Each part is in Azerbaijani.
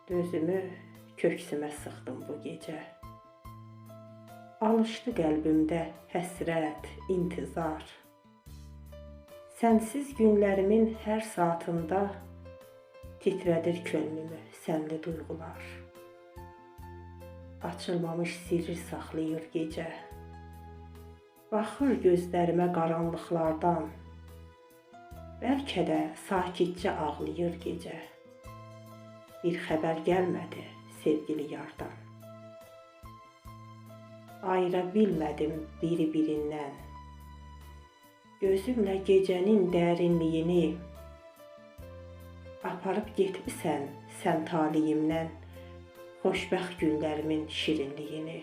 Gözümü köksümə sıxdım bu gecə. Alışdı qəlbimdə həsrət, intizar. Sənsiz günlərimin hər saatında titrədir könlümü sənli duyğular. Açılmamış sirri saxlayır gecə. Baxır gözlərimə qaranlıqlardan. Bəlkə də sakitcə ağlayır gecə. Bir xəbər gəlmədi sevgili yardan. Ayıra bilmədim biri-birindən. Gözümlə gecənin dərinliyini aparıb getmisən sən taleyimdən xoşbəxt günlərimin şirinliyini.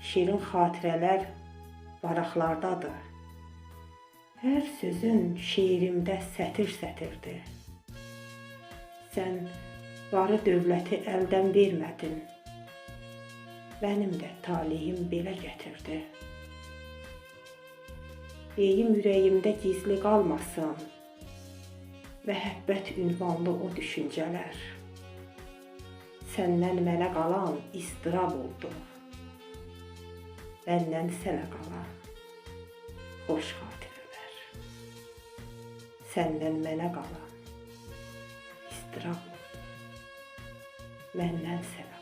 Şirin xatirələr varaqlardadır. Hər sözün şeirimdə sətir-sətirdir. Sən varı dövləti əldən vermədin. Mənim də taleyim belə gətirdi. Deyim ürəyimdə gizli qalmasın. Məhəbbət ünvanlı o düşüncələr. Səndən mənə qalan istirab oldu. Məndən sənə qalan xoş xatirələr. Səndən mənə qalan istirab oldu. Məndən sənə